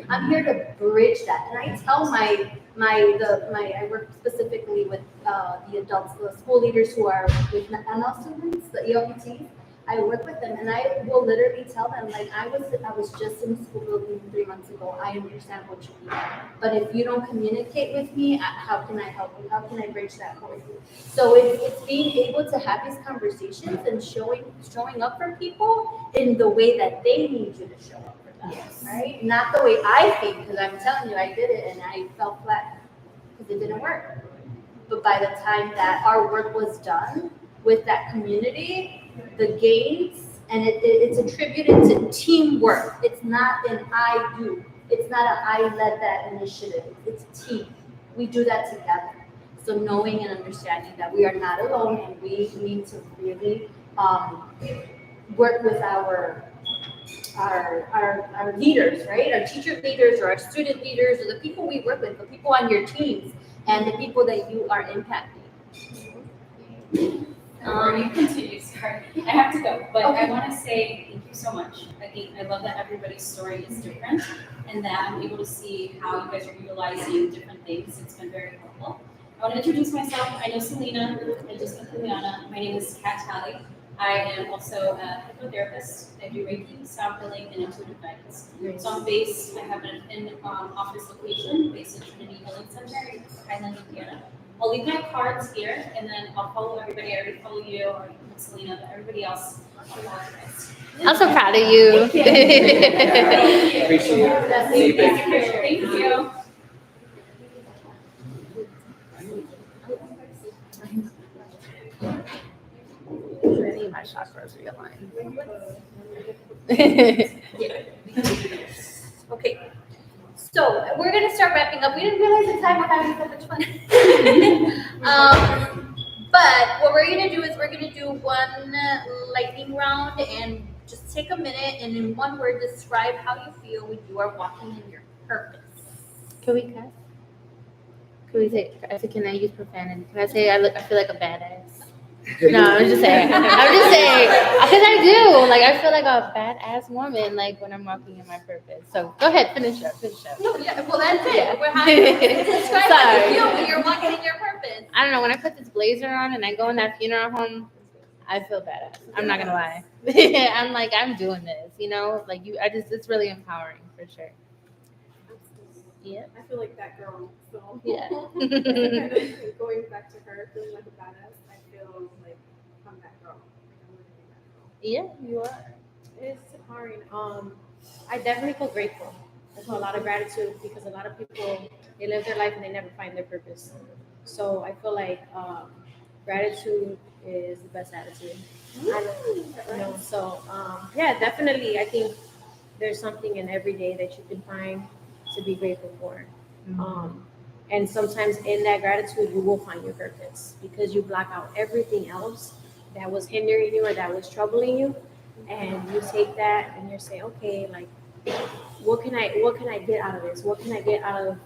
I'm here to bridge that, and I tell my I work specifically with the adults, the school leaders who are with NL students, the ELPTs. I work with them, and I will literally tell them, like, I was just in the school building 3 months ago. I understand what you need, but if you don't communicate with me, how can I help you? How can I bridge that for you? So it's being able to have these conversations and showing up for people in the way that they need you to show up for them, right? Not the way I think, because I'm telling you, I did it and I fell flat because it didn't work. But by the time that our work was done with that community, the gains, and it's attributed to teamwork. It's not an I do. It's not an I led that initiative. It's a team. We do that together. So knowing and understanding that we are not alone, and we need to really work with our leaders, right? Our teacher leaders or our student leaders or the people we work with, the people on your teams, and the people that you are impacting. You continue, sorry. I have to go, but Okay. I want to say thank you so much. I love that everybody's story is different and that I'm able to see how you guys are utilizing different things. It's been very helpful. I want to introduce myself. I know Selena. I just met Juliana. My name is Kat Talley. I am also a hypnotherapist. I do Reiki, sound healing, and intuitive guidance. So I'm based, I have an in-office location based in Trinity Healing Center in Highland, Indiana. I'll leave my cards here, and then I'll follow everybody. I already follow you, or Selena, but everybody else, I'll follow you guys. I'm so proud of you. Thank you. Appreciate it. See you back. Thank you. I need my chakras realigned. Okay. So we're gonna start wrapping up. We didn't realize the time we're having so much fun. But what we're gonna do is we're gonna do one lightning round and just take a minute and in one word describe how you feel when you are walking in your purpose. Can we cuss? Can we say? Can I use profanity? Can I say I feel like a badass? No, I'm just saying. Because I do. Like, I feel like a badass woman, like, when I'm walking in my purpose. So, go ahead, finish up. No, yeah, well that's it. Yeah. We're having describe how you Sorry. feel when you're walking in your purpose. I don't know, when I put this blazer on and I go in that funeral home, I feel badass. I'm not gonna lie. I'm like, I'm doing this, you know? Like, it's really empowering, for sure. Yeah. I feel like that girl. So Yeah. kind of going back to her, feeling like a badass. I feel like I'm that girl. Like I'm living that girl. Yeah, you are. It's empowering. I definitely feel grateful. I feel a lot of gratitude because a lot of people, they live their life and they never find their purpose. So I feel like gratitude is the best attitude. Yeah, definitely. I think there's something in every day that you can find to be grateful for. And sometimes in that gratitude, you will find your purpose because you block out everything else that was hindering you or that was troubling you. And you take that and you say, okay, like, what can I get out of this? What can I get out of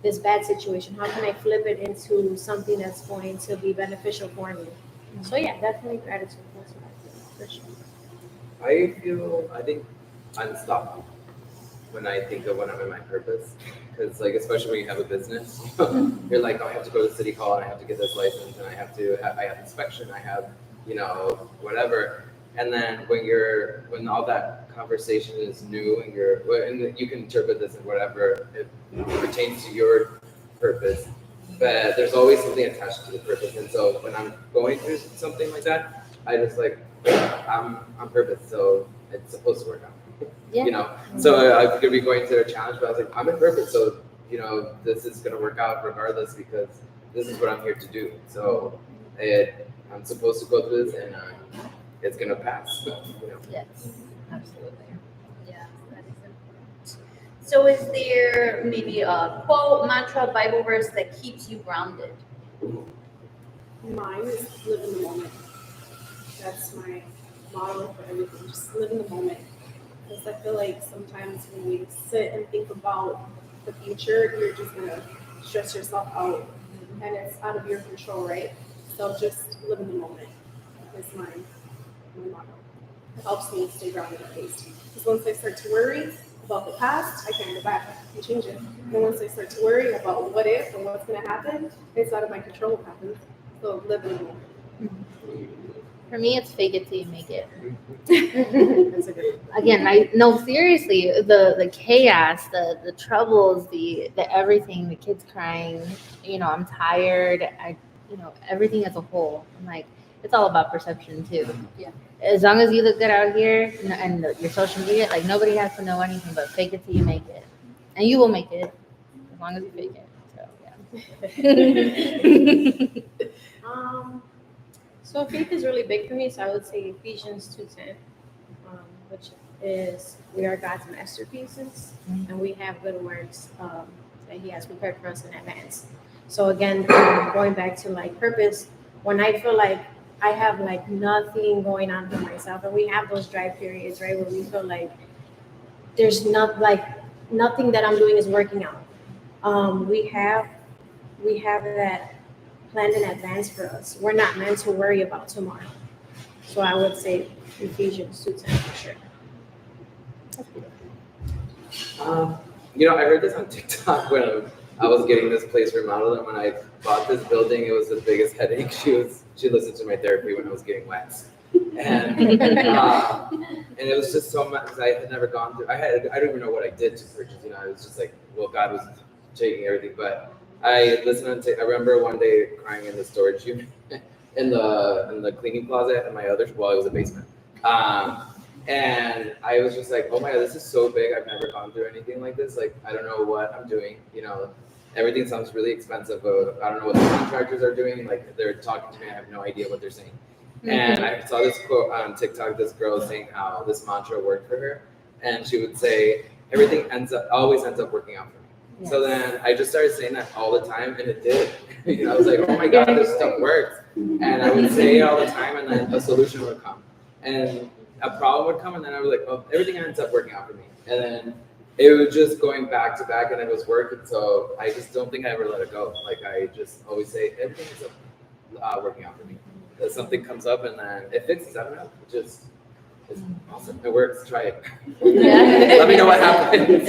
this bad situation? How can I flip it into something that's going to be beneficial for me? So yeah, definitely gratitude. That's what I feel, for sure. I think unstoppable when I think of when I'm in my purpose. Because, like, especially when you have a business, you're like, oh, I have to go to City Hall and I have to get this license and I have inspection, I have, whatever. And then when all that conversation is new and you can interpret this in whatever it pertains to your purpose, but there's always something attached to the purpose. And so when I'm going through something like that, I just like, I'm on purpose, so it's supposed to work out. Yeah. So I could be going through a challenge, but I was like, I'm in purpose, so this is gonna work out regardless because this is what I'm here to do. So I'm supposed to go through this, and it's gonna pass. Yes, absolutely. Yeah, that is important. So is there maybe a quote, mantra, Bible verse that keeps you grounded? Mine is live in the moment. That's my motto for everything. Just live in the moment. Because I feel like sometimes when we sit and think about the future, you're just gonna stress yourself out, and it's out of your control, right? So just live in the moment. Is my motto. It helps me stay grounded at least. Because once I start to worry about the past, I can't go back and change it. And once I start to worry about what if and what's gonna happen, it's out of my control what happens. So live in the moment. For me, it's fake it till you make it. That's a good one. Again, seriously, the chaos, the troubles, the everything, the kids crying, I'm tired, everything as a whole. I'm like, it's all about perception too. Yeah. As long as you look good out here and your social media, like nobody has to know anything but fake it till you make it. And you will make it as long as you fake it. So yeah. So faith is really big for me. So I would say Ephesians 2:10, which is we are God's masterpieces, and we have good works that He has prepared for us in advance. So again, going back to like purpose, when I feel like I have like nothing going on for myself, and we have those dry periods, right, where we feel like there's nothing that I'm doing is working out. We have that planned in advance for us. We're not meant to worry about tomorrow. So I would say Ephesians 2:10 for sure. I heard this on TikTok when I was getting this place remodeled, and when I bought this building, it was the biggest headache. She listened to my therapy when I was getting wax, and it was just so much. I had never gone through. I don't even know what I did to purchase. I was just like, well, God was taking everything, but I listened to. I remember one day crying in the storage unit, in the cleaning closet, in my it was a basement. And I was just like, oh my God, this is so big. I've never gone through anything like this. Like, I don't know what I'm doing. Everything sounds really expensive. I don't know what the contractors are doing. Like, they're talking to me. I have no idea what they're saying. And I saw this quote on TikTok, this girl saying how this mantra worked for her. And she would say, everything always ends up working out for me. Yes. So then I just started saying that all the time, and it did. I was like, oh my God, this stuff works. And I would say it all the time, and then a solution would come. And a problem would come, and then I was like, oh, everything ends up working out for me. And then it was just going back to back, and it was working. So I just don't think I ever let it go. Like, I just always say, everything ends up working out for me. That something comes up, and then it fixes. I don't know. It's awesome. It works. Try it. Yeah. Let me know what happens.